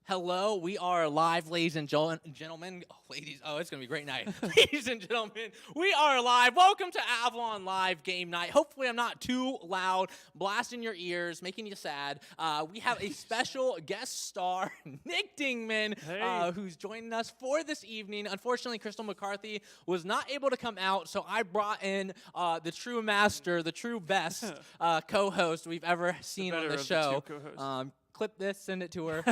Hello, we are live, ladies and gentlemen. Oh, ladies, it's going to be a great night. Ladies and gentlemen, we are live. Welcome to Avalon Live Game Night. Hopefully, I'm not too loud, blasting your ears, making you sad. We have a special guest star, Nick Dingman, who's joining us for this evening. Unfortunately, Crystal McCarthy was not able to come out, so I brought in the true master, the true best co-host we've ever seen on the show. Clip this, send it to her.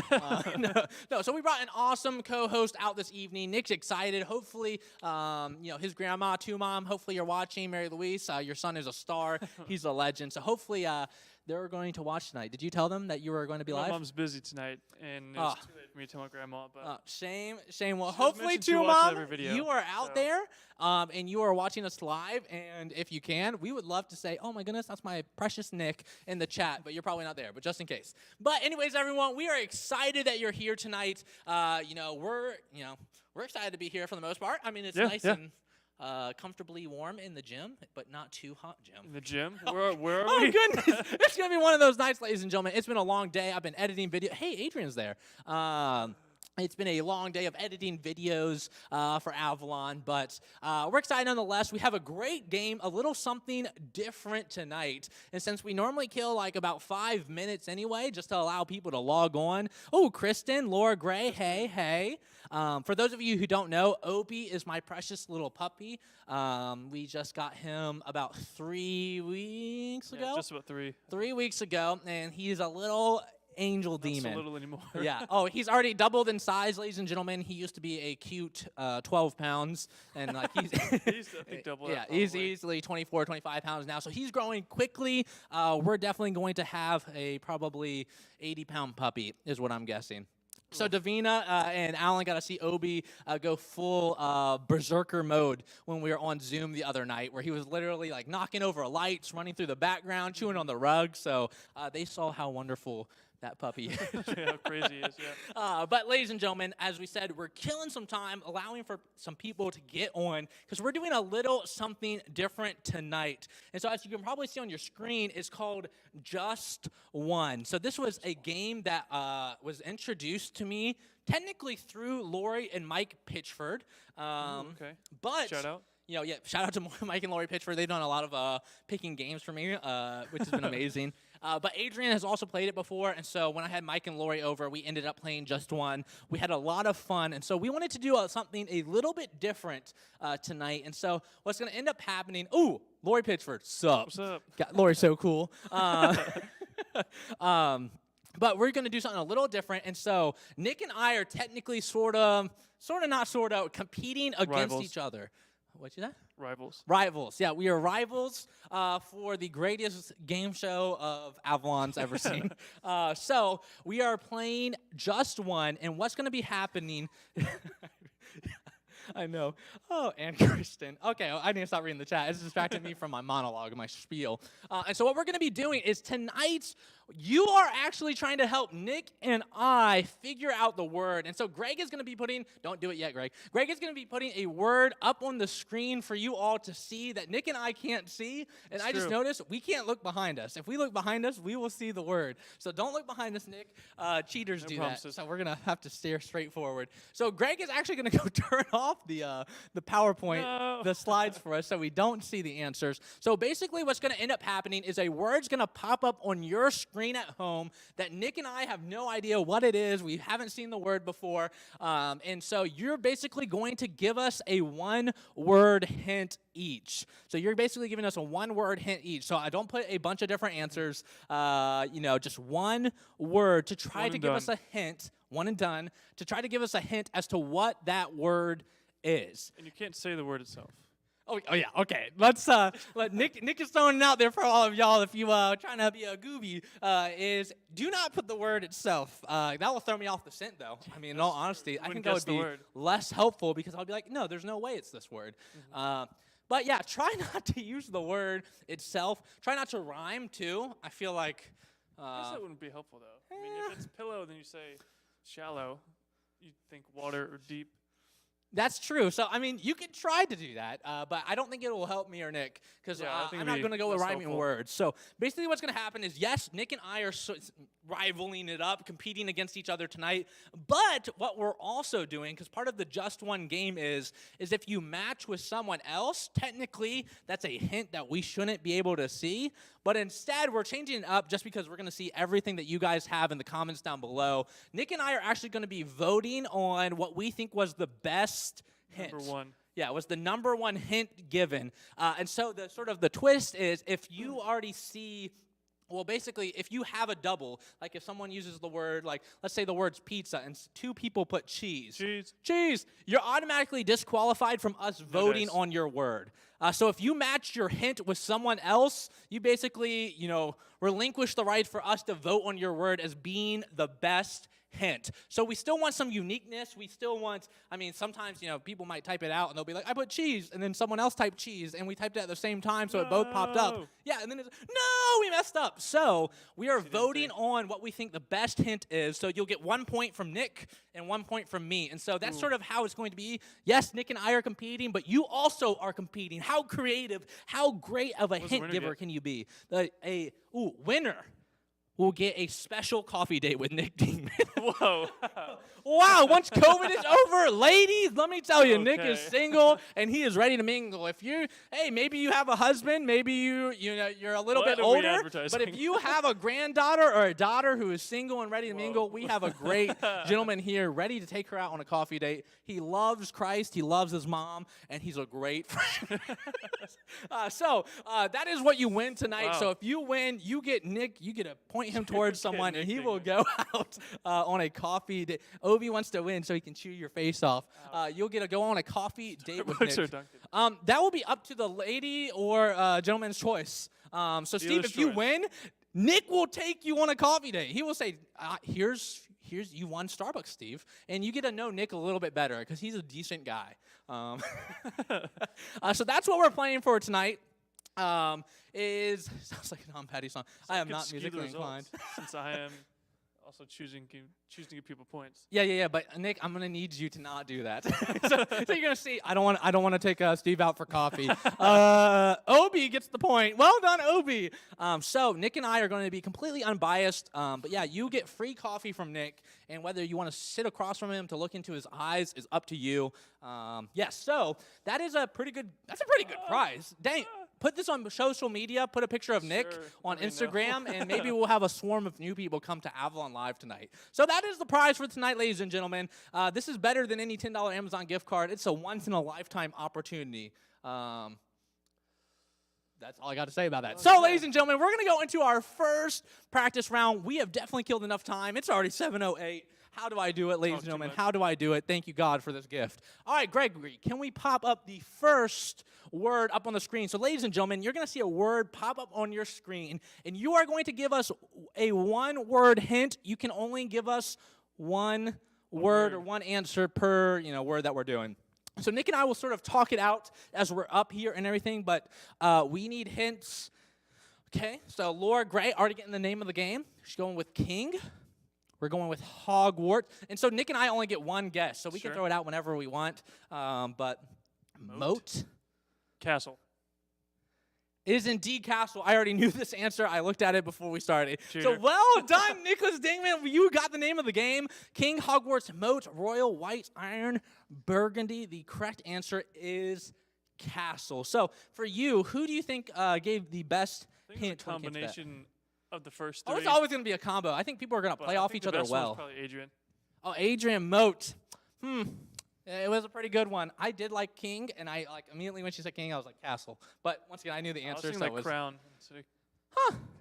So we brought an awesome co-host out this evening. Nick's excited. Hopefully, his grandma, too, Mom. Hopefully you're watching, Mary Louise. Your son is a star. He's a legend. So hopefully they're going to watch tonight. Did you tell them that you were going to be live? My mom's busy tonight, and it's too late for me to tell my grandma. But shame. Well, hopefully, too, Mom, you are out there, and you are watching us live. And if you can, we would love to say, "Oh my goodness, that's my precious Nick" in the chat. But you're probably not there. But just in case. But anyways, everyone, we are excited that you're here tonight. We're excited to be here for the most part. I mean, it's nice and comfortably warm in the gym, but not too hot, Jim. In the gym? Where are we? Oh, goodness. It's going to be one of those nights, ladies and gentlemen. It's been a long day. I've been editing video. Hey, Adrian's there. It's been a long day of editing videos for Avalon, but we're excited nonetheless. We have a great game, a little something different tonight. And since we normally kill like about 5 minutes anyway, just to allow people to log on. Oh, Kristen, Laura Gray, hey. For those of you who don't know, Opie is my precious little puppy. We just got him about 3 weeks ago. Just about 3. 3 weeks ago, and he's a little angel demon. Not so little anymore. Yeah. Oh, he's already doubled in size, ladies and gentlemen. He used to be a cute 12 pounds, and like he's double. Yeah, he's easily 24, 25 pounds now. So he's growing quickly. We're definitely going to have a probably 80-pound puppy, is what I'm guessing. So Davina and Alan got to see Obi go full berserker mode when we were on Zoom the other night, where he was literally like knocking over lights, running through the background, chewing on the rug. So they saw how wonderful that puppy is. Yeah, how crazy he is, yeah. But ladies and gentlemen, as we said, we're killing some time, allowing for some people to get on, because we're doing a little something different tonight. And so as you can probably see on your screen, it's called Just One. So this was a game that was introduced to me technically through Lori and Mike Pitchford. Okay. But shout out. Shout out to Mike and Lori Pitchford. They've done a lot of picking games for me, which has been amazing. But Adrian has also played it before, and so when I had Mike and Lori over, we ended up playing Just One. We had a lot of fun, and so we wanted to do something a little bit different tonight. And so what's going to end up happening? Ooh, Lori Pitchford, sup? What's up? Lori's so cool. But we're going to do something a little different, and so Nick and I are technically sort of competing against each other. What'd you say? Rivals. Yeah, we are rivals for the greatest game show of Avalon's ever seen. So we are playing Just One, and what's going to be happening... I know. Oh, and Kristen. Okay, I need to stop reading the chat. It's distracting me from my monologue and my spiel. And so what we're going to be doing is tonight, you are actually trying to help Nick and I figure out the word. And so Greg is going to be putting, don't do it yet, Greg. Greg is going to be putting a word up on the screen for you all to see that Nick and I can't see. And I just noticed we can't look behind us. If we look behind us, we will see the word. So don't look behind us, Nick. Cheaters do that. So we're going to have to stare straight forward. So Greg is actually going to go turn off the PowerPoint, the slides for us so we don't see the answers. So basically what's going to end up happening is a word's going to pop up on your screen at home that Nick and I have no idea what it is. We haven't seen the word before. And so you're basically going to give us a one-word hint each. So you're basically giving us a one-word hint each. So I don't put a bunch of different answers, just one word to try to give us a hint, one and done, to try to give us a hint as to what that word is. And you can't say the word itself. Oh yeah, okay. Let's let Nick is throwing it out there for all of y'all. If you trying to be a gooby, is do not put the word itself. That will throw me off the scent, though. I mean, in all honesty, I think that would be less helpful because I'll be like, no, there's no way it's this word. But yeah, try not to use the word itself. Try not to rhyme too. I feel like. I guess that wouldn't be helpful though. I mean, if it's pillow, then you say shallow. You think water or deep. That's true. So, I mean, you can try to do that, but I don't think it will help me or Nick because I think I'm not it'd going to be go with less rhyming helpful. words. So, basically, what's going to happen is, yes, Nick and I are rivaling it up, competing against each other tonight. But what we're also doing, because part of the Just One game is if you match with someone else, technically, that's a hint that we shouldn't be able to see. But instead, we're changing it up just because we're going to see everything that you guys have in the comments down below. Nick and I are actually going to be voting on what we think was the best hint. Number one. Yeah, it was the number one hint given. And so the twist is if you already see, well, basically, if you have a double, like if someone uses the word, like, let's say the words pizza, and two people put cheese. Cheese. You're automatically disqualified from us voting on your word. So if you match your hint with someone else, you basically, relinquish the right for us to vote on your word as being the best hint. So we still want some uniqueness. We still want, sometimes, people might type it out and they'll be like, I put cheese, and then someone else typed cheese, and we typed it at the same time, so it both popped up. Yeah, and then it's, no, we messed up. So we are voting on what we think the best hint is, so you'll get 1 point from Nick and 1 point from me. And so that's sort of how it's going to be. Yes, Nick and I are competing, but you also are competing. How creative, how great of a hint giver can you be? Winner will get a special coffee date with Nick Dingman. Whoa. Wow, once COVID is over, ladies, let me tell you, Nick is single and he is ready to mingle. If maybe you have a husband, maybe you're a little bit older, but if you have a granddaughter or a daughter who is single and ready to mingle, we have a great gentleman here ready to take her out on a coffee date. He loves Christ, he loves his mom, and he's a great friend. So that is what you win tonight. Wow. So if you win, you get Nick, you get to point him towards someone, and he will go out on a coffee date. Obi wants to win so he can chew your face off. You'll get to go on a coffee date with Nick. That will be up to the lady or gentleman's choice. So Steve, if you win, Nick will take you on a coffee date. He will say, here's you won Starbucks, Steve, and you get to know Nick a little bit better because he's a decent guy. So that's what we're playing for tonight. Sounds like a Tom Petty song. I am not musically inclined. Since I am also choosing to give people points. Yeah. But Nick, I'm gonna need you to not do that. so you're gonna see. I don't want to take Steve out for coffee. Obi gets the point. Well done, Obi. So Nick and I are going to be completely unbiased. But yeah, you get free coffee from Nick, and whether you want to sit across from him to look into his eyes is up to you. Yes. So that is a pretty good. That's a pretty good prize. Dang. Put this on social media. Put a picture of Nick on Instagram, and maybe we'll have a swarm of new people come to Avalon Live tonight. So that is the prize for tonight, ladies and gentlemen. This is better than any $10 Amazon gift card. It's a once-in-a-lifetime opportunity. That's all I got to say about that. So, ladies and gentlemen, we're going to go into our first practice round. We have definitely killed enough time. It's already 7:08. How do I do it, ladies and gentlemen? How do I do it? Thank you, God, for this gift. All right, Gregory, can we pop up the first word up on the screen? So, ladies and gentlemen, you're going to see a word pop up on your screen, and you are going to give us a one-word hint. You can only give us one word or one answer per word that we're doing. So Nick and I will sort of talk it out as we're up here and everything, but we need hints. Okay, so Laura Gray already getting the name of the game. She's going with King. We're going with Hogwarts. And so Nick and I only get one guess, so we can throw it out whenever we want. But Moat. Castle. It is indeed Castle. I already knew this answer. I looked at it before we started. Cheater. So well done, Nicholas Dingman. You got the name of the game. King, Hogwarts, Moat, Royal, White, Iron, Burgundy. The correct answer is Castle. So for you, who do you think gave the best hint? A combination of the first three. Oh, it's always going to be a combo. I think people are going to play off each other well. Probably Adrian. Oh, Adrian Moat. It was a pretty good one. I did like King, and I immediately when she said King, I was like Castle. But once again, I knew the answer. I was thinking Crown.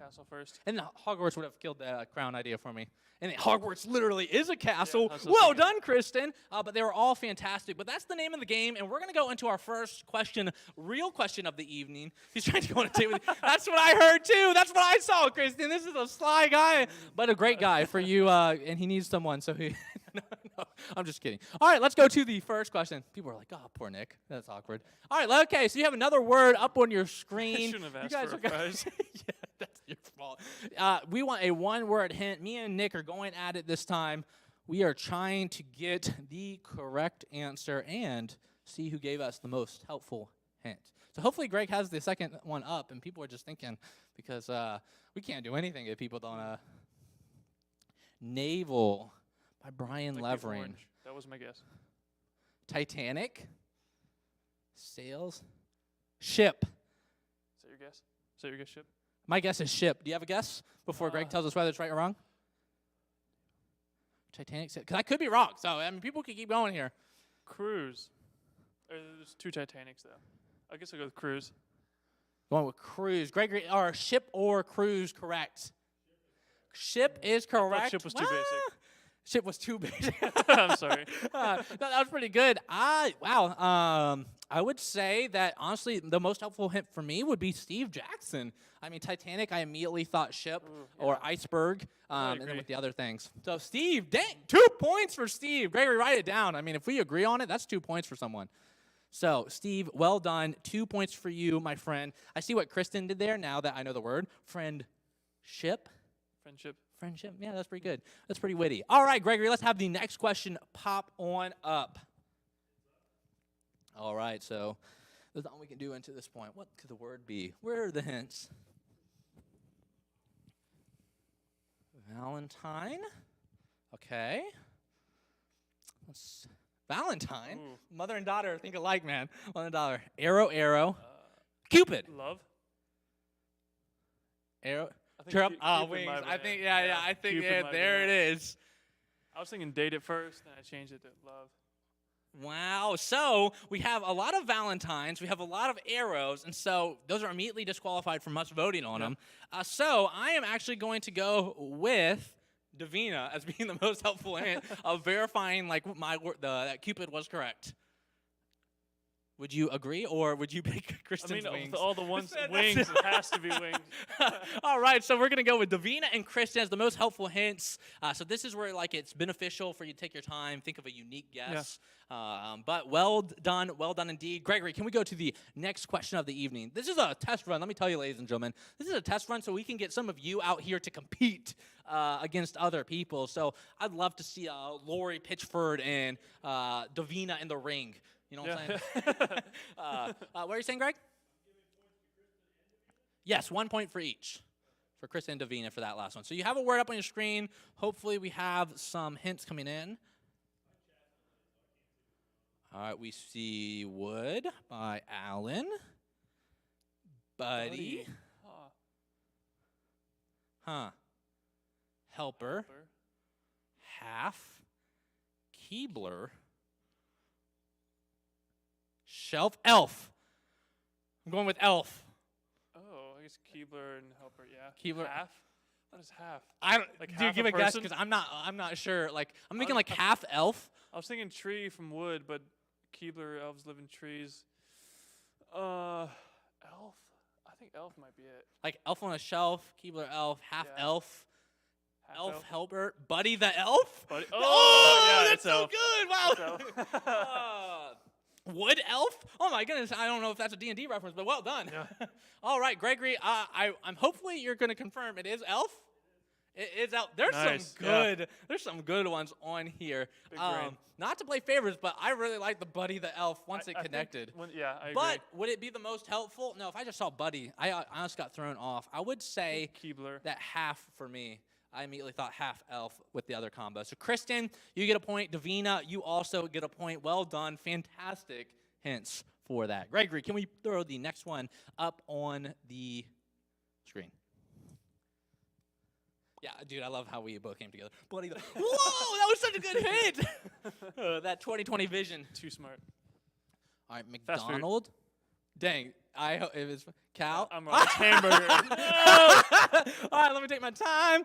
Castle first. And Hogwarts would have killed the Crown idea for me. And Hogwarts literally is a castle. Yeah, well done, Kristen. But they were all fantastic. But that's the name of the game, and we're going to go into our first question, real question of the evening. He's trying to go on a date with you. That's what I heard, too. That's what I saw, Kristen. This is a sly guy, but a great guy for you, and he needs someone, so he... No, I'm just kidding. All right, let's go to the first question. People are like, oh, poor Nick. That's awkward. All right, okay, so you have another word up on your screen. I shouldn't have asked for a prize. Yeah, that's your fault. We want a one-word hint. Me and Nick are going at it this time. we are trying to get the correct answer and see who gave us the most helpful hint. So hopefully Greg has the second one up, and people are just thinking, because we can't do anything if people don't. Naval by Brian Like the Levering. orange. That was my guess. Titanic. Sails. Ship. Is that your guess? Is that your guess, Ship? My guess is ship. Do you have a guess before Greg tells us whether it's right or wrong? Titanic. Because I could be wrong. So, I mean, people could keep going here. Cruise. There's 2 Titanics, though. I guess I'll go with cruise. Going with cruise. Gregory, or ship or cruise, correct? Ship is correct. Ship was too basic. Ship was too basic. I'm sorry. That was pretty good. Wow. I would say that, honestly, the most helpful hint for me would be Steve Jackson. I mean, Titanic, I immediately thought ship or iceberg, and then with the other things. So, Steve, dang, 2 points for Steve. Gregory, write it down. I mean, if we agree on it, that's 2 points for someone. So, Steve, well done. 2 points for you, my friend. I see what Kristen did there now that I know the word. Friendship. Friendship. Yeah, that's pretty good. That's pretty witty. All right, Gregory, let's have the next question pop on up. All right, so there's all we can do until this point. What could the word be? Where are the hints? Valentine. Okay. Valentine. Ooh. Mother and daughter think alike, man. Mother and daughter. Arrow. Cupid. Love. Arrow. I think Chirp. Cupid Wings. might have I been think, it. yeah. I think, Cupid yeah, might have there been it is. I was thinking date at first, then I changed it to love. Wow. So we have a lot of Valentines. We have a lot of arrows. And so those are immediately disqualified from us voting on them. So I am actually going to go with Davina as being the most helpful hint of verifying like that Cupid was correct. Would you agree, or would you pick Kristen's wings? With all the ones, wings, it has to be wings. All right, so we're going to go with Davina and Kristen as the most helpful hints. So this is where like it's beneficial for you to take your time, think of a unique guess. Yeah. But well done indeed. Gregory, can we go to the next question of the evening? This is a test run. Let me tell you, ladies and gentlemen, this is a test run so we can get some of you out here to compete against other people. So I'd love to see Lori Pitchford and Davina in the ring. You know what I'm saying? What are you saying, Greg? Yes, 1 point for each. For Chris and Davina for that last one. So you have a word up on your screen. Hopefully we have some hints coming in. All right, we see Wood by Alan. Buddy. Helper. Half. Keebler. Shelf. Elf. I'm going with elf. Oh, I guess Keebler and Helper, yeah. Keebler. Half? What is half? I don't. Like do half give a a guess person? because I'm not sure. Like I'm thinking like half elf. I was thinking tree from wood, but Keebler elves live in trees. Elf? I think elf might be it. Like elf on a shelf. Keebler elf. Half Yeah. elf. Half Elf helper. Buddy the elf. Buddy. Oh, yeah, that's it's so elf. good. Wow. It's elf. Wood elf? Oh my goodness! I don't know if that's a D&D reference, but well done. Yeah. All right, Gregory. I'm hopefully you're going to confirm it is elf. It is elf. There's Nice. some good. There's some good ones on here. Big brain. Not to play favorites, but I really like the Buddy the elf once it I think connected. I agree. But would it be the most helpful? No. If I just saw Buddy, I honestly got thrown off. I would say Keebler. that half for me. I immediately thought half elf with the other combo. So Kristen, you get a point. Davina, you also get a point. Well done. Fantastic hints for that. Gregory, can we throw the next one up on the screen? Yeah, dude, I love how we both came together. Bloody Whoa, that was such a good hint. That 2020 vision. Too smart. All right, Fast food. McDonald. Dang, I hope it was cow. I'm wrong. It's hamburger. All right, let me take my time.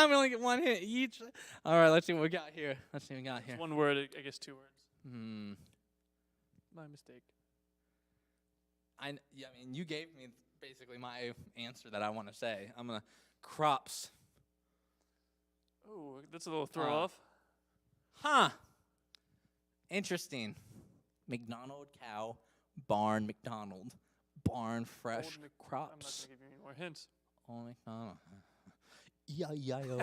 We only get one hit each. All right, let's see what we got here. It's one word, I guess 2 words. My mistake. I mean, you gave me basically my answer that I want to say. I'm gonna crops. Oh, that's a little throw off. Interesting. McDonald cow, barn McDonald, barn fresh I'm not crops. gonna give you any more hints. Old McDonald. E-I-E-I-O.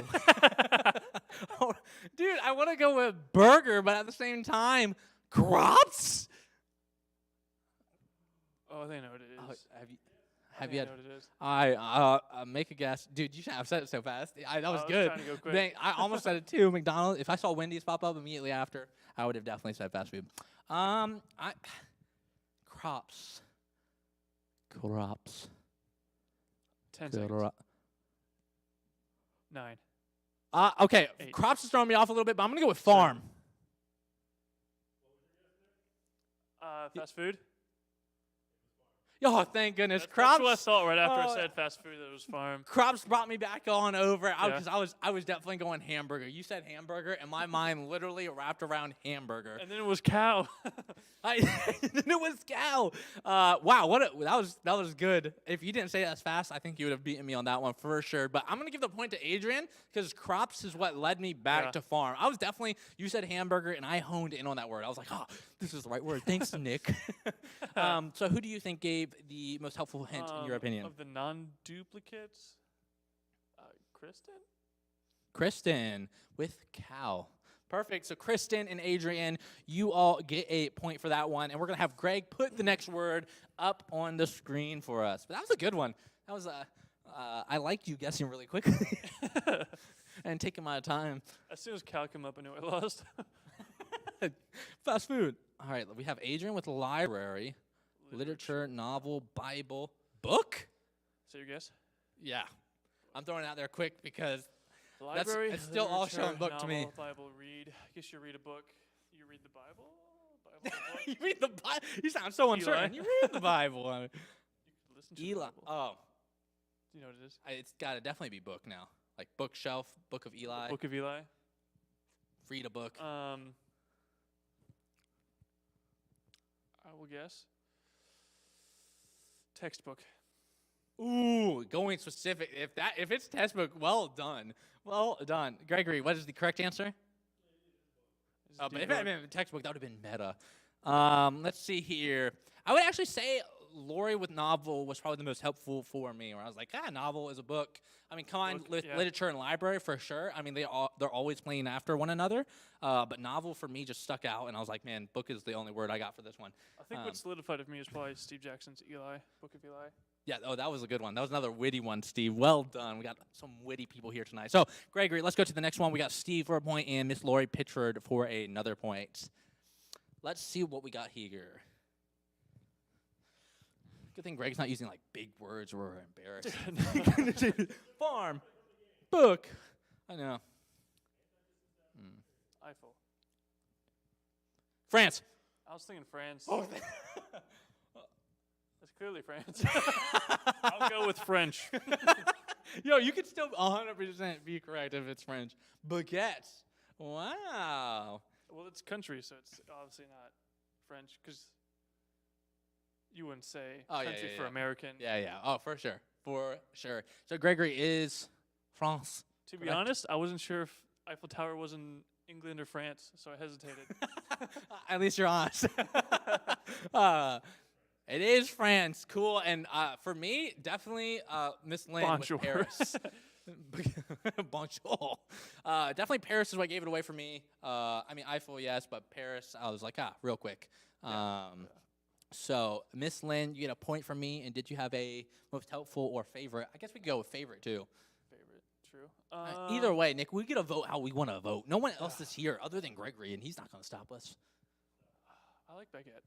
Oh, dude, I want to go with burger, but at the same time, crops? Oh, I think I know what it Oh, is. have I you had? know what it is. Make a guess, dude. You should have said it so fast. That was I was good. trying to go quick. Dang, I almost said it too. McDonald's. If I saw Wendy's pop up immediately after, I would have definitely said fast food. Crops. 10 seconds. 9. Okay, 8. crops is throwing me off a little bit, but I'm gonna go with farm. Fast food. Oh, thank goodness. That's Crops. what I thought right after Oh, I said fast food. That it was farm. Crops brought me back on over Yeah. because I was definitely going hamburger. You said hamburger, and my mind literally wrapped around hamburger. And then it was cow. It was cow. Wow, that was good. If you didn't say it as fast, I think you would have beaten me on that one for sure. But I'm gonna give the point to Adrian because crops is what led me back to farm. I was definitely, you said hamburger, and I honed in on that word. I was like, oh, this is the right word. Thanks, Nick. So who do you think gave the most helpful hint in your opinion? Of the non-duplicates, Kristen. Kristen with cow. Perfect. So Kristen and Adrian, you all get a point for that one. And we're going to have Greg put the next word up on the screen for us. But that was a good one. That was I liked you guessing really quickly and taking my time. As soon as cow came up, I knew I lost. Fast food. All right. We have Adrian with library, literature, novel, Bible, book. So your guess? Yeah. I'm throwing it out there quick because Library. it's still all literature, showing book to me. novel, Bible, read. I guess you read a book. You read the Bible. Bible. You read the Bible. You sound so uncertain. Eli. You read the Bible. You could listen to the Eli. Bible. Oh, Do you know what it is? it's got to definitely be book now. Like bookshelf, Book of Eli. Book of Eli. Read a book. I will guess. Textbook. Ooh, going specific. If it's textbook, well done. Well done. Gregory, what is the correct answer? Is it But deep if it had book? been a textbook, that would have been meta. Let's see here. I would actually say Lori with novel was probably the most helpful for me, where I was like, novel is a book. I mean, combined Book, with yeah. literature and library for sure. I mean, they're always playing after one another. But novel for me just stuck out, and I was like, man, book is the only word I got for this one. I think what solidified it for me was probably Steve Jackson's Eli, Book of Eli. Yeah, that was a good one. That was another witty one, Steve. Well done. We got some witty people here tonight. So, Gregory, let's go to the next one. We got Steve for a point and Miss Lori Pitchford for another point. Let's see what we got here. Good thing Greg's not using like big words or we're embarrassed. Farm, book. I know. Eiffel. France. I was thinking France. Oh, That's clearly France. I'll go with French. yo, you could still 100% be correct if it's French. Baguette. Wow. Well, it's country, so it's obviously not French, because you wouldn't say country for American. Yeah. Oh, for sure. For sure. So Gregory is France. To be correct? honest, I wasn't sure if Eiffel Tower was in England or France, so I hesitated. At least you're honest. It is France. Cool. And for me, definitely Miss Lynn Bonjour. with Paris. Bonjour. Definitely Paris is what gave it away for me. I mean, Eiffel, yes, but Paris, I was like, real quick. So, Miss Lynn, you get a point from me. And did you have a most helpful or favorite? I guess we could go with favorite, too. Favorite, true. Either way, Nick, we get to vote how we want to vote. No one else is here other than Gregory, and he's not going to stop us. I like baguette.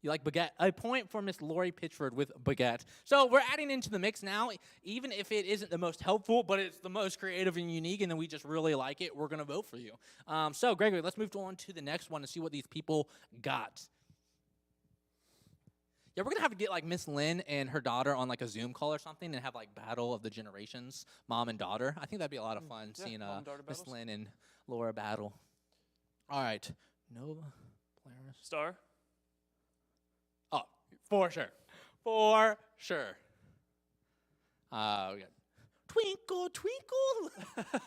You like baguette? A point for Miss Lori Pitchford with baguette. So we're adding into the mix now. Even if it isn't the most helpful, but it's the most creative and unique, and then we just really like it, we're going to vote for you. So, Gregory, let's move on to the next one and see what these people got. Yeah, we're going to have to get, like, Miss Lynn and her daughter on, like, a Zoom call or something and have, like, battle of the generations, mom and daughter. I think that'd be a lot of fun, seeing mom and daughter Miss battles. Lynn and Laura battle. All right. Nova, Polaris. Star. Oh, for sure. For sure. We got Twinkle, Twinkle,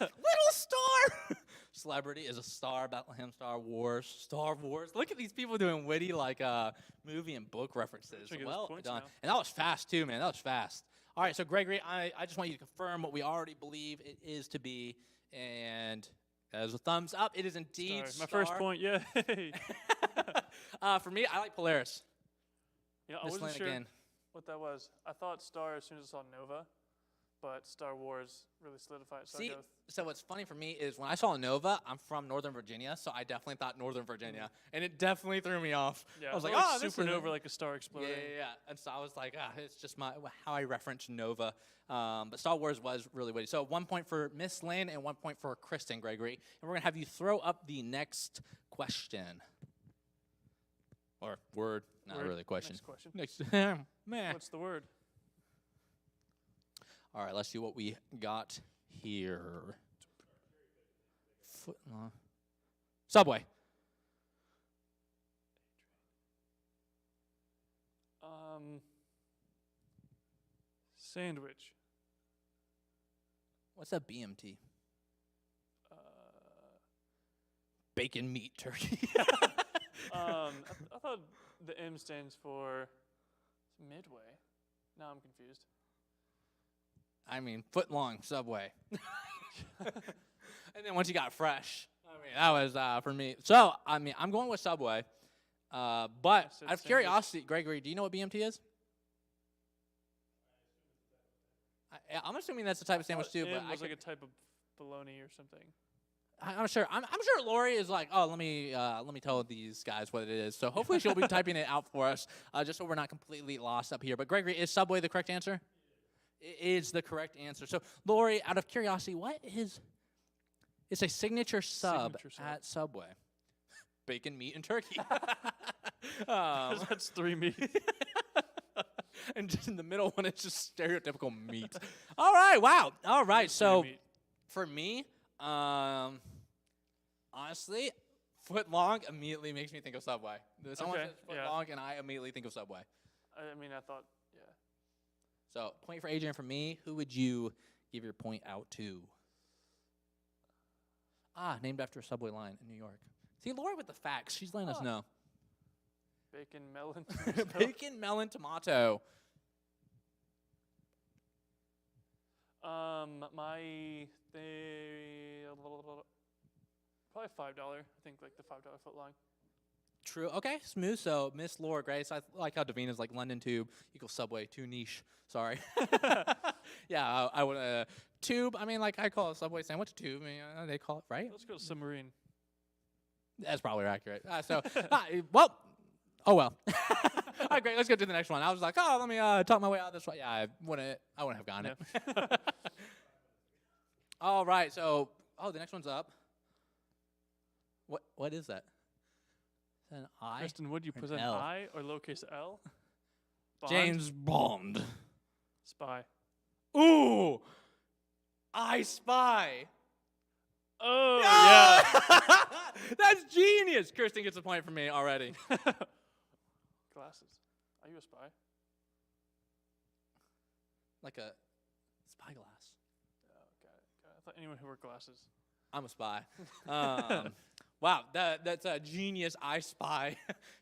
Little Star. Celebrity is a star, Bethlehem Star Wars, Star Wars. Look at these people doing witty, like, movie and book references. Trying to get Well those points done. now. And that was fast, too, man. That was fast. All right, so Gregory, I just want you to confirm what we already believe it is to be, and as a thumbs up, it is indeed Star. My first point, yay. For me, I like Polaris. Yeah, I Miss wasn't Lynn sure again. what that was. I thought Star as soon as I saw Nova, but Star Wars really solidified it. So I See, go with so what's funny for me is when I saw Nova, I'm from Northern Virginia, so I definitely thought Northern Virginia, and it definitely threw me off. yeah, I was like, thought oh, this is supernova, like a star exploding. Yeah. And so I was like, it's just how I reference Nova. But Star Wars was really witty. So 1 point for Miss Lynn and 1 point for Kristen, Gregory. And we're going to have you throw up the next question. Or word, not Word. really a question. Next question. Next. Meh. What's the word? All right, let's see what we got here. Subway. Sandwich. What's a BMT? Bacon, meat, turkey. I thought the M stands for Midway. Now I'm confused. I mean, foot long Subway. And then once you got fresh, I mean, that was for me. So, I mean, I'm going with Subway. But out of sandwich. curiosity, Gregory, do you know what BMT is? I'm assuming that's the type of sandwich too. M But was like a type of bologna or something. I'm sure. I'm sure Lori is like, oh, let me tell these guys what it is. So hopefully she'll be typing it out for us, just so we're not completely lost up here. But Gregory, is Subway the correct answer? It is the correct answer. So Lori, out of curiosity, what is? It's a signature sub at Subway. Bacon, meat, and turkey. That's 3 meats. And just in the middle one, it's just stereotypical meat. All right, wow. All right, so for me, honestly, foot long immediately makes me think of Subway. Someone says foot long, and I immediately think of Subway. I mean, I thought, yeah. So, point for Adrian. For me, who would you give your point out to? Named after a subway line in New York. See, Lori with the facts. She's letting us know. Bacon, melon, Bacon, melon, tomato. My probably $5. I think like the $5 foot long. True. Okay, smooth. So, Miss Laura Grace, I like how Davina's like London Tube equals Subway, too niche. Sorry. Yeah, I would tube. I mean, like I call a Subway sandwich tube. I mean, they call it right. Let's go to submarine. That's probably accurate. Well. Oh well. All right, great. Let's go to the next one. I was like, oh, let me talk my way out this way. Yeah, I wouldn't have gotten it. All right. So, the next one's up. What is that? Is that an I? Kristen, would you put an L? I or lowercase L? Bond? James Bond. Spy. Ooh, I Spy. Oh, yeah. That's genius. Kirsten gets a point from me already. Glasses. Are you a spy? Like a spyglass. Oh, got it. I thought anyone who wore glasses. I'm a spy. Wow, that's a genius. I Spy.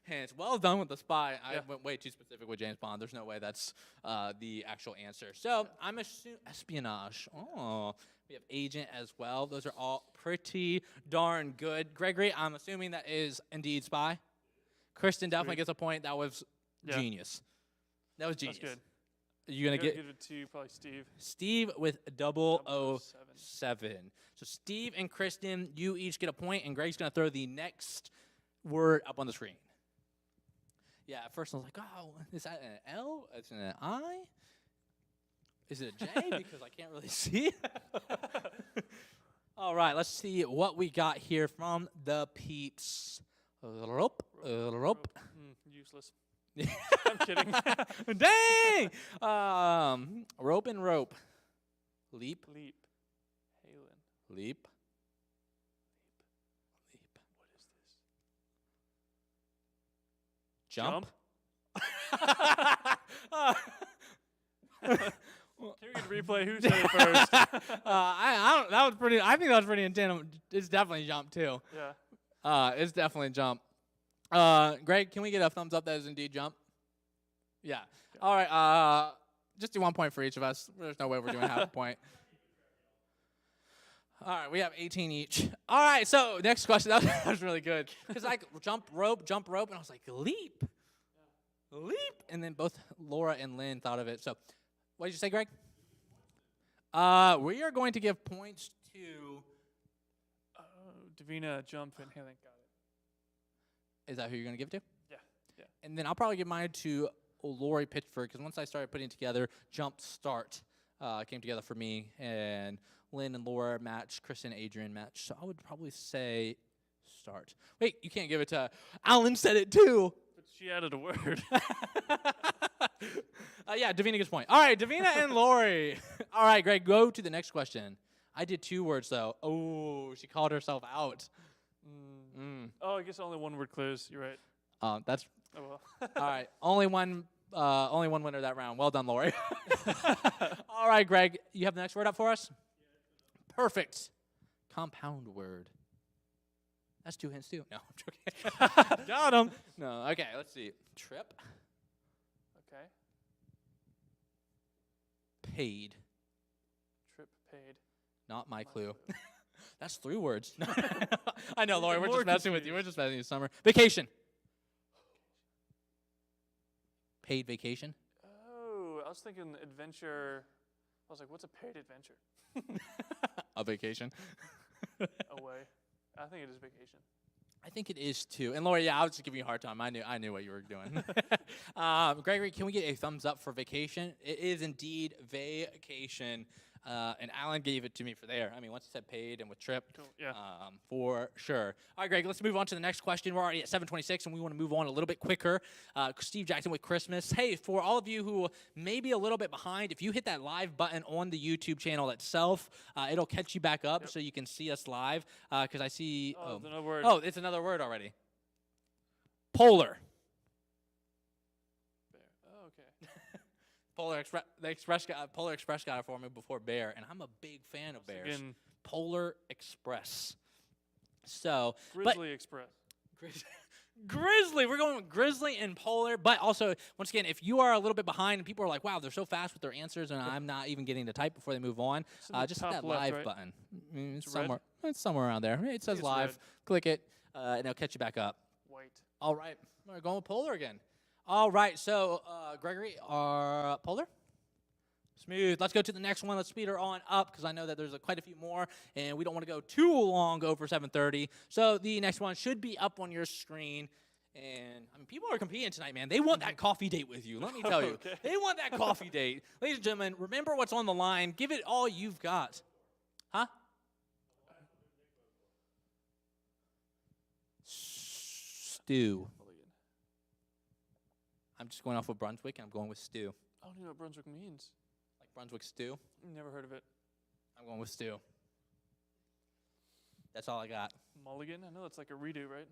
And it's well done with the spy. I went way too specific with James Bond. There's no way that's the actual answer. So I'm assuming espionage. Oh, we have agent as well. Those are all pretty darn good. Gregory, I'm assuming that is indeed spy. Kristen definitely gets a point. That was genius. That was genius. That's good. You're going to give it to probably Steve. Steve with 007. So Steve and Kristen, you each get a point, and Greg's going to throw the next word up on the screen. Yeah, at first I was like, oh, is that an L? Is it an I? Is it a J? Because I can't really see. All right, let's see what we got here from the peeps. Rope. Useless. I'm kidding. Dang! Rope and rope. Leap. Leap. Halen. Leap. What is this? Jump. Can we get a replay? Who said it first? I don't. That was pretty. I think that was pretty intense. It's definitely jump too. Yeah. It's definitely jump. Greg, can we get a thumbs up that is indeed jump? Yeah. All right. Just do 1 point for each of us. There's no way we're doing half a point. All right, we have 18 each. All right, so next question. That was really good. Because I jump rope, and I was like, leap. And then both Laura and Lynn thought of it. So what did you say, Greg? We are going to give points to... Davina, jump, and Haley got it. Is that who you're going to give it to? Yeah. And then I'll probably give mine to Lori Pitchford, because once I started putting together jump start, came together for me, and Lynn and Laura match, Kristen and Adrian match. So I would probably say start. Wait, you can't give it to Alan said it too. But she added a word. Yeah, Davina gets a point. All right, Davina and Lori. All right, Greg, go to the next question. I did 2 words, though. Oh, she called herself out. Oh, I guess only 1 word clues. You're right. That's... Oh, well. All right, only one winner that round. Well done, Lori. All right, Greg, you have the next word up for us? Perfect. Compound word. That's 2 hints, too. No, I'm joking. Got him. No, okay, let's see. Trip. Okay. Paid. Trip paid. Not my clue. That's 3 words. I know, Lori, we're More just messing with confused. you. We're just messing with you, Summer. Vacation. Paid vacation. Oh, I was thinking adventure. I was like, what's a paid adventure? A vacation. Away. I think it is vacation. I think it is too. And Lori, yeah, I was just giving you a hard time. I knew what you were doing. Gregory, can we get a thumbs up for vacation? It is indeed vacation. And Alan gave it to me for there. I mean, once he said paid and with trip, Cool. Yeah. for sure. All right, Greg, let's move on to the next question. We're already at 7:26, and we want to move on a little bit quicker. Steve Jackson with Christmas. Hey, for all of you who may be a little bit behind, if you hit that live button on the YouTube channel itself, it'll catch you back up so you can see us live. Because I see... Oh, another word. Oh, it's another word already. Polar. Bear. Oh, okay. Polar Express got it for me before bear, and I'm a big fan of bears. Again, Polar Express. So, Grizzly Express. Grizzly. We're going with grizzly and polar, but also, once again, if you are a little bit behind and people are like, wow, they're so fast with their answers, and I'm not even getting to type before they move on, It's in the just hit top that left, live right? button. It's red? It's somewhere around there. It says it's live. red. Click it, and it'll catch you back up. White. All right. We're going with polar again. All right. So, Gregory, polar? Smooth. Let's go to the next one. Let's speed her on up because I know that there's quite a few more, and we don't want to go too long over 7:30. So the next one should be up on your screen. And I mean, people are competing tonight, man. They want that coffee date with you. Let me tell you, Okay. they want that coffee date. Ladies and gentlemen, remember what's on the line. Give it all you've got. Huh? Stew. I'm just going off of Brunswick, and I'm going with stew. I don't even know what Brunswick means. Like Brunswick stew. Never heard of it. I'm going with stew. That's all I got. Mulligan? I know it's like a redo, right?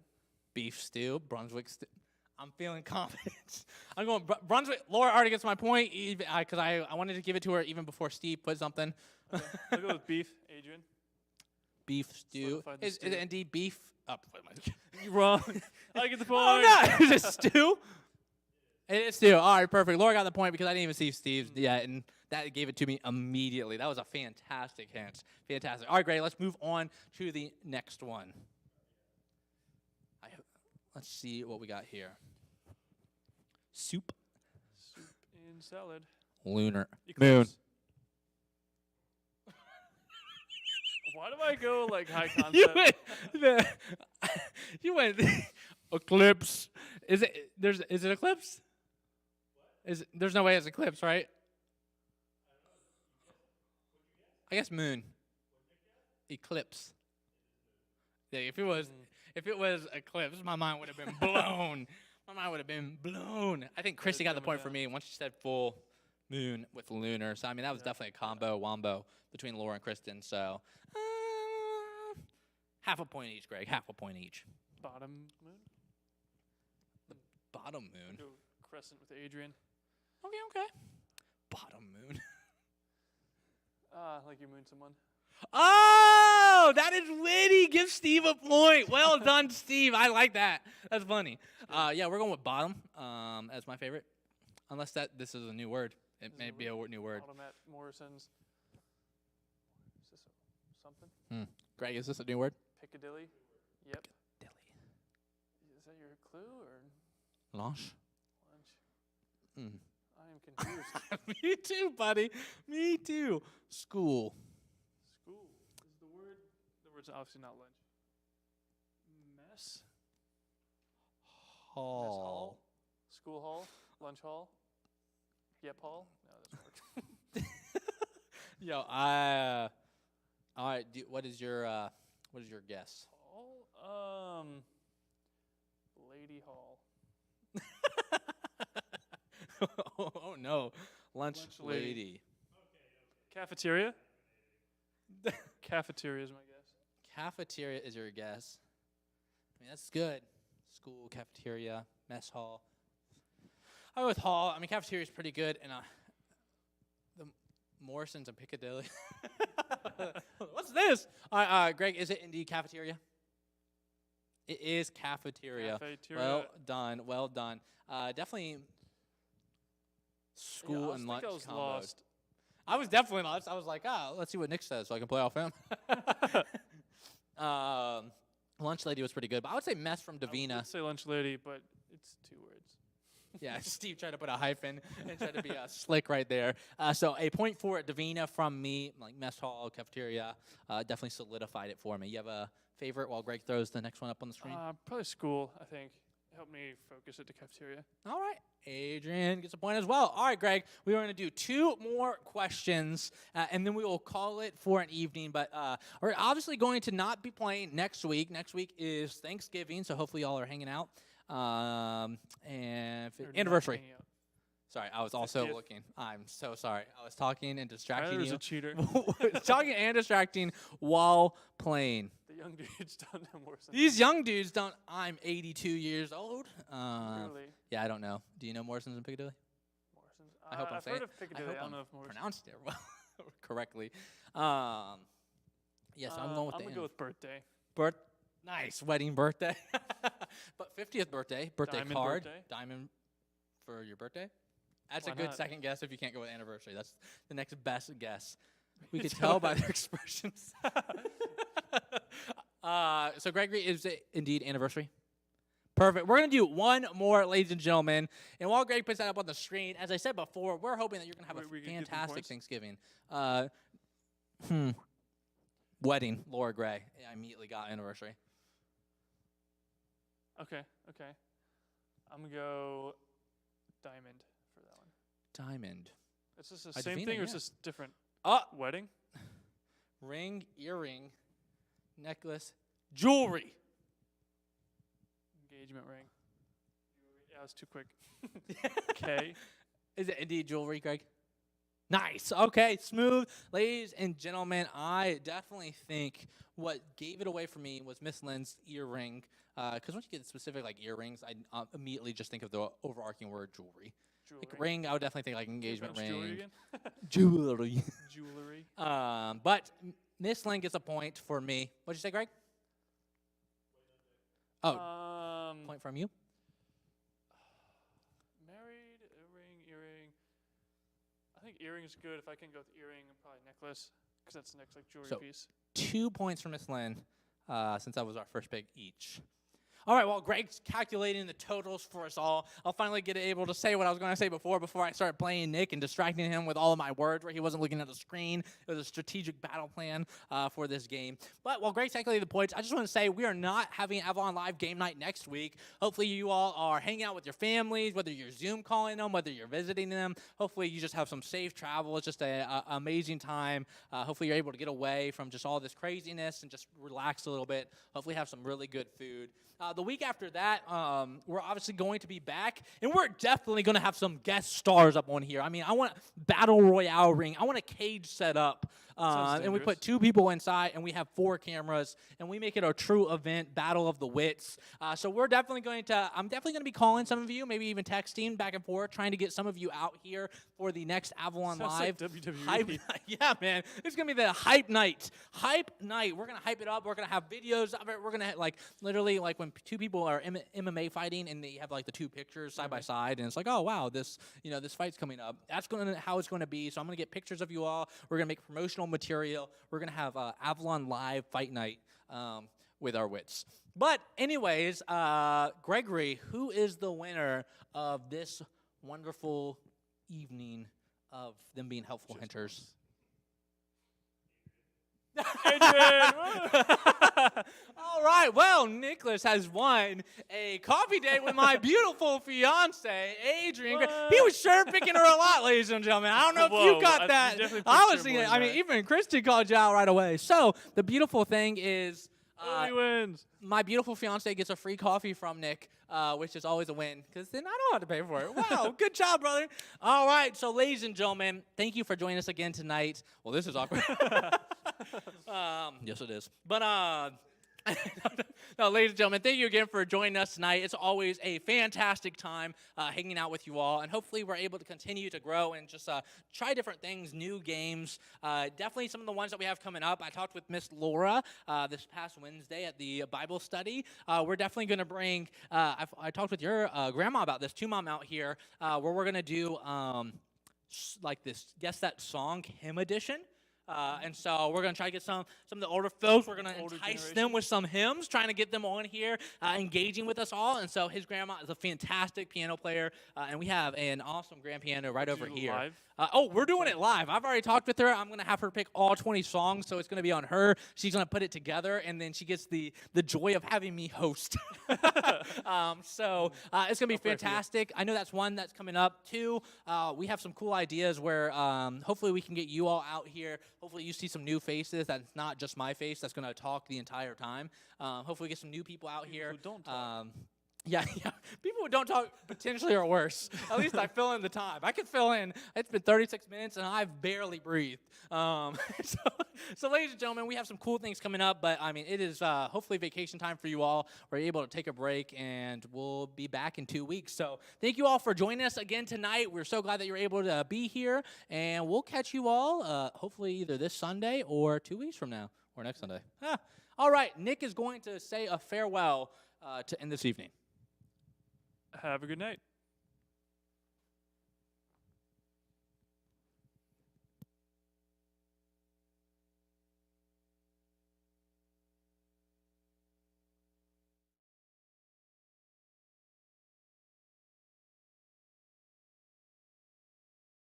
Beef stew, Brunswick stew. I'm feeling confident. I'm going Brunswick. Laura already gets my point because I wanted to give it to her even before Steve put something. Okay. I'll go with beef, Adrian. Beef stew. Solidified the Is stew. it indeed beef? Oh, You're wrong. I get the point. oh no! Is it stew? It is stew. All right, perfect. Laura got the point because I didn't even see Steve's yet, and that gave it to me immediately. That was a fantastic hint. Fantastic. All right, great. Let's move on to the next one. Let's see what we got here. Soup. Soup and salad. Lunar. Eclipse. Why do I go like high concept? You went eclipse. Is it eclipse? There's no way it's eclipse, right? I guess moon. Eclipse. Yeah, if it was eclipse, my mind would have been blown. I think Christy got the point for me once she said full moon with lunar. So I mean that was definitely a wombo between Laura and Kristen. So half a point each, Greg. Half a point each. Bottom moon. Bottom moon. Go crescent with Adrian. Okay. Bottom moon. Like you moon someone. Oh, that is witty. Give Steve a point. Well done, Steve. I like that. That's funny. Yeah, we're going with bottom as my favorite. Unless this is a new word. It Is may it be a new word. Automat Morrison's. Is this something? Greg, is this a new word? Piccadilly. Yep. Dilly. Is that your clue or Lunch? lunch? I am confused. Me too, buddy. Me too. School. School is the word. The word's obviously not lunch. Mess. Hall. Mess hall. School hall. Lunch hall. Yep hall. No, that doesn't work. Yo, all right. What is your guess? Hall. Lady hall. Oh no, lunch lady. lady. Cafeteria. Cafeteria is my guess. Cafeteria is your guess. I mean, that's good. School, cafeteria, mess hall. I go with hall. I mean, cafeteria is pretty good, and the Morrison's and Piccadilly. What's this? Greg, is it indeed cafeteria? It is cafeteria. Cafeteria. Well done. Well done. Definitely school and lunch I was comboed. lost. I was definitely lost. I was like, let's see what Nick says so I can play off him. Lunch lady was pretty good, but I would say mess from I Davina. would say lunch lady, but it's 2 words. Yeah, Steve tried to put a hyphen and tried to be slick right there. So a point for Davina from me, like mess hall, cafeteria, definitely solidified it for me. You have a favorite while Greg throws the next one up on the screen? Probably school, I think. Helped me focus at the cafeteria. All right. Adrian gets a point as well. All right, Greg, we are going to do 2 more questions, and then we will call it for an evening. But we're obviously going to not be playing next week. Next week is Thanksgiving, so hopefully y'all are hanging out. And anniversary. Sorry, I was also 50th. looking. I'm so sorry. I was talking and distracting Tyler's you. a cheater. Talking and distracting while playing. The young dudes don't know Morrison. These young dudes don't. I'm 82 years old. Really? Yeah, I don't know. Do you know Morrison's in Piccadilly? Morrison's. I hope I'm I've saying heard it. of Piccadilly. I don't know if Morrison. Pronounced it well correctly. Yeah, so I'm going with I'm the gonna go with birthday. Nice wedding birthday. But 50th birthday Diamond card, birthday. diamond for your birthday. That's Why a good not? second guess if you can't go with anniversary. That's the next best guess. We could tell by their expressions. So Gregory, is it indeed anniversary? Perfect. We're going to do one more, ladies and gentlemen. And while Greg puts that up on the screen, as I said before, we're hoping that you're going to have We a can give them fantastic points? Thanksgiving. Wedding, Laura Gray. I immediately got anniversary. Okay. I'm gonna go diamond for that one. Diamond. Is this the Divina, same thing or is yeah. this different? Oh, Wedding? ring, earring, necklace, jewelry. Engagement ring. Yeah, it's too quick. K. Is it indeed jewelry, Greg? Nice. Okay, smooth. Ladies and gentlemen, I definitely think what gave it away for me was Miss Lynn's earring. Because once you get specific like earrings, I immediately just think of the overarching word jewelry. Jewelry. Like ring, I would definitely think like Can you engagement pronounce Jewelry ring. again? Jewelry. Jewelry. But Miss Lynn gets a point for me. What'd you say, Greg? Oh, point from you. Married, earring. I think earring is good. If I can go with earring, probably necklace, because that's the next like jewelry So- piece. 2 points for Miss Lynn, since that was our first pick each. All right, while Greg's calculating the totals for us all, I'll finally get able to say what I was going to say before I started playing Nick and distracting him with all of my words where he wasn't looking at the screen. It was a strategic battle plan for this game. But while Greg's calculating the points, I just want to say we are not having Avalon Live game night next week. Hopefully you all are hanging out with your families, whether you're Zoom calling them, whether you're visiting them. Hopefully you just have some safe travel. It's just an amazing time. Hopefully you're able to get away from just all this craziness and just relax a little bit. Hopefully have some really good food. The week after that, we're obviously going to be back, and we're definitely going to have some guest stars up on here. I mean, I want a battle royale ring. I want a cage set up. and we put dangerous. 2 people inside, and we have 4 cameras, and we make it a true event, battle of the wits. So I'm definitely going to be calling some of you, maybe even texting back and forth, trying to get some of you out here for the next Avalon Sounds Live. like WWE. Hype, yeah, man, it's gonna be the hype night. Hype night. We're gonna hype it up. We're gonna have videos of it. We're gonna literally when 2 people are MMA fighting and they have the 2 pictures side by side, and it's oh wow, this fight's coming up. That's how it's gonna be. So I'm gonna get pictures of you all. We're gonna make promotional material. We're gonna have Avalon Live Fight Night with our wits. But anyways, Gregory, who is the winner of this wonderful evening of them being helpful hunters? Adrian! All right. Well, Nicholas has won a coffee date with my beautiful fiance, Adrian. What? He was sure picking her a lot, ladies and gentlemen. I don't know if Whoa, you got you that. definitely I picked was her more thinking. than that. Even Christy called you out right away. So the beautiful thing is, He wins. my beautiful fiance gets a free coffee from Nick, which is always a win, because then I don't have to pay for it. Wow, good job, brother. All right, so ladies and gentlemen, thank you for joining us again tonight. Well, this is awkward. Yes, it is. But no, ladies and gentlemen, thank you again for joining us tonight. It's always a fantastic time hanging out with you all, and hopefully we're able to continue to grow and just try different things, new games. Definitely some of the ones that we have coming up. I talked with Miss Laura this past Wednesday at the Bible study. We're definitely going to bring, I talked with your grandma about this, Two Mom out here, where we're going to do this Guess That Song hymn edition. And so we're going to try to get some of the older folks. We're going to entice them with some hymns, trying to get them on here, engaging with us all. And so his grandma is a fantastic piano player, and we have an awesome grand piano right over here. Live? We're doing it live. I've already talked with her. I'm going to have her pick all 20 songs, so it's going to be on her. She's going to put it together, and then she gets the joy of having me host. So it's going to be fantastic. I know that's one that's coming up, too. We have some cool ideas where hopefully we can get you all out here. Hopefully you see some new faces. That's not just my face that's going to talk the entire time. Hopefully we get some new people out here. Who don't talk. Yeah. People who don't talk potentially are worse. At least I fill in the time. I can fill in. It's been 36 minutes, and I've barely breathed. So, ladies and gentlemen, we have some cool things coming up, but, it is hopefully vacation time for you all. We're able to take a break, and we'll be back in 2 weeks. So thank you all for joining us again tonight. We're so glad that you're able to be here, and we'll catch you all hopefully either this Sunday or 2 weeks from now or next Sunday. All right, Nick is going to say a farewell to end this evening. Have a good night.